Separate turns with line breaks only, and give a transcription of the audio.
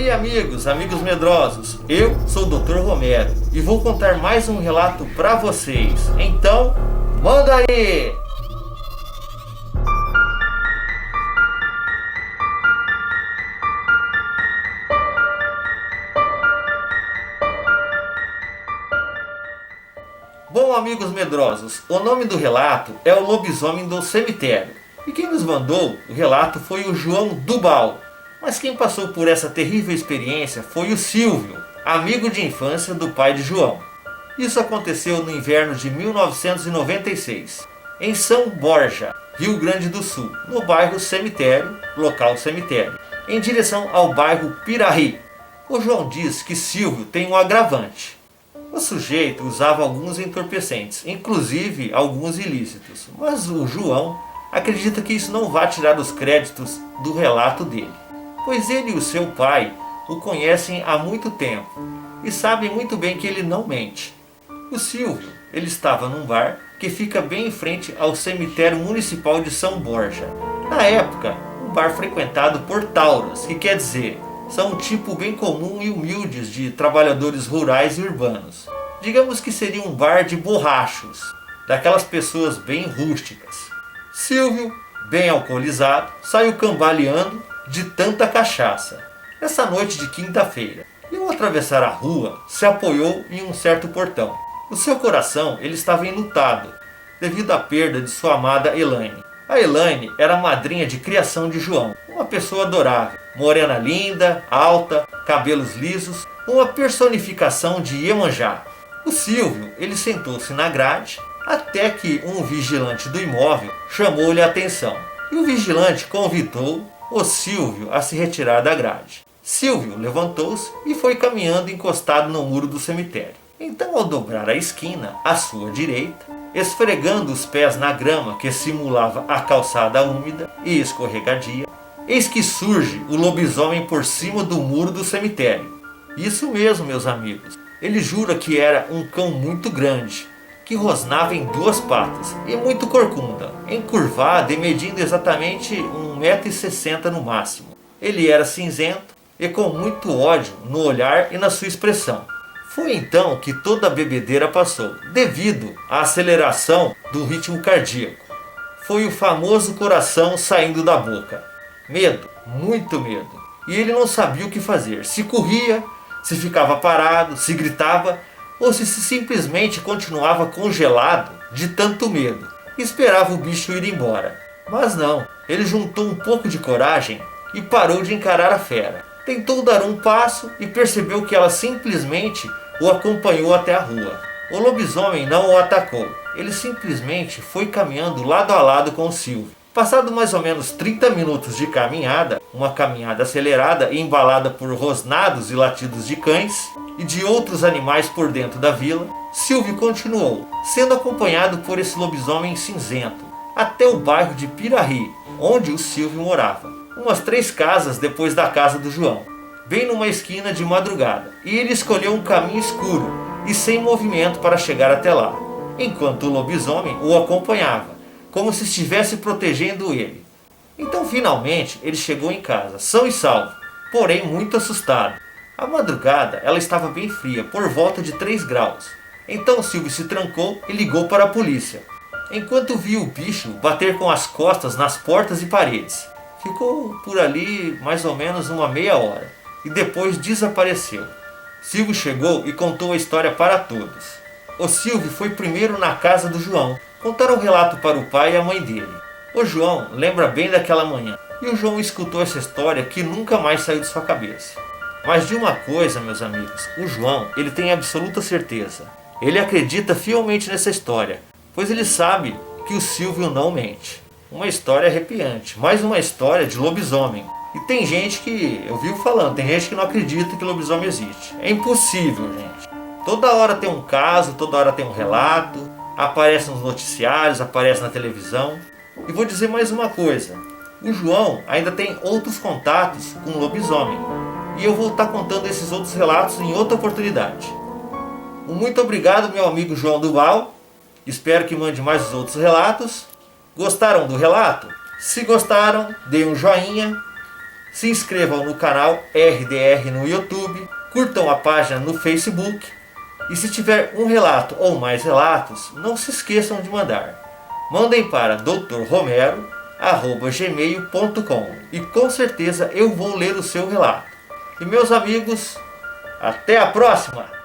Oi amigos, amigos medrosos, eu sou o Dr. Romero e vou contar mais um relato para vocês, então manda aí! Bom amigos medrosos, o nome do relato é O Lobisomem do Cemitério e quem nos mandou o relato foi o João Dubal. Mas quem passou por essa terrível experiência foi o Silvio, amigo de infância do pai de João. Isso aconteceu no inverno de 1996, em São Borja, Rio Grande do Sul, no bairro Cemitério, local Cemitério, em direção ao bairro Piraí. O João diz que Silvio tem um agravante. O sujeito usava alguns entorpecentes, inclusive alguns ilícitos, mas o João acredita que isso não vai tirar os créditos do relato dele, pois ele e o seu pai o conhecem há muito tempo e sabem muito bem que ele não mente. O Silvio, ele estava num bar que fica bem em frente ao cemitério municipal de São Borja. Na época, um bar frequentado por tauras, que quer dizer, são um tipo bem comum e humildes de trabalhadores rurais e urbanos. Digamos que seria um bar de borrachos, daquelas pessoas bem rústicas. Silvio, bem alcoolizado, saiu cambaleando de tanta cachaça. Nessa noite de quinta-feira, e ao atravessar a rua, se apoiou em um certo portão. O seu coração ele estava enlutado, devido à perda de sua amada Elaine. A Elaine era a madrinha de criação de João, uma pessoa adorável, morena linda, alta, cabelos lisos, uma personificação de Iemanjá. O Silvio ele sentou-se na grade, até que um vigilante do imóvel chamou-lhe a atenção. E o vigilante convidou o Silvio a se retirar da grade. Silvio levantou-se e foi caminhando encostado no muro do cemitério. Então, ao dobrar a esquina, à sua direita, esfregando os pés na grama que simulava a calçada úmida e escorregadia, eis que surge o lobisomem por cima do muro do cemitério. Isso mesmo, meus amigos. Ele jura que era um cão muito grande, que rosnava em duas patas e muito corcunda, encurvado e medindo exatamente 1,60 m no máximo. Ele era cinzento e com muito ódio no olhar e na sua expressão. Foi então que toda a bebedeira passou, devido à aceleração do ritmo cardíaco. Foi o famoso coração saindo da boca. Medo, muito medo. E ele não sabia o que fazer, se corria, se ficava parado, se gritava, ou se simplesmente continuava congelado de tanto medo e esperava o bicho ir embora. Mas não, ele juntou um pouco de coragem e parou de encarar a fera. Tentou dar um passo e percebeu que ela simplesmente o acompanhou até a rua. O lobisomem não o atacou, ele simplesmente foi caminhando lado a lado com o Silvio. Passado mais ou menos 30 minutos de caminhada, uma caminhada acelerada e embalada por rosnados e latidos de cães e de outros animais por dentro da vila, Silvio continuou, sendo acompanhado por esse lobisomem cinzento, até o bairro de Piraí, onde o Silvio morava, umas 3 casas depois da casa do João, bem numa esquina de madrugada, e ele escolheu um caminho escuro e sem movimento para chegar até lá, enquanto o lobisomem o acompanhava, como se estivesse protegendo ele. Então finalmente ele chegou em casa, são e salvo, porém muito assustado. A madrugada ela estava bem fria, por volta de 3 graus. Então Silvio se trancou e ligou para a polícia, enquanto viu o bicho bater com as costas nas portas e paredes. Ficou por ali mais ou menos uma meia hora e depois desapareceu. Silvio chegou e contou a história para todos. O Silvio foi primeiro na casa do João, contar o relato para o pai e a mãe dele. O João lembra bem daquela manhã e o João escutou essa história que nunca mais saiu de sua cabeça. Mas de uma coisa, meus amigos, o João ele tem absoluta certeza. Ele acredita fielmente nessa história, pois ele sabe que o Silvio não mente. Uma história arrepiante, mais uma história de lobisomem. E tem gente que, eu vivo falando, tem gente que não acredita que lobisomem existe. É impossível, gente. Toda hora tem um caso, toda hora tem um relato, aparece nos noticiários, aparece na televisão. E vou dizer mais uma coisa, o João ainda tem outros contatos com o lobisomem. E eu vou estar contando esses outros relatos em outra oportunidade. Muito obrigado, meu amigo João Dubal. Espero que mande mais os outros relatos. Gostaram do relato? Se gostaram, deem um joinha. Se inscrevam no canal RDR no YouTube, curtam a página no Facebook e se tiver um relato ou mais relatos, não se esqueçam de mandar. Mandem para drromero@gmail.com e com certeza eu vou ler o seu relato. E meus amigos, até a próxima!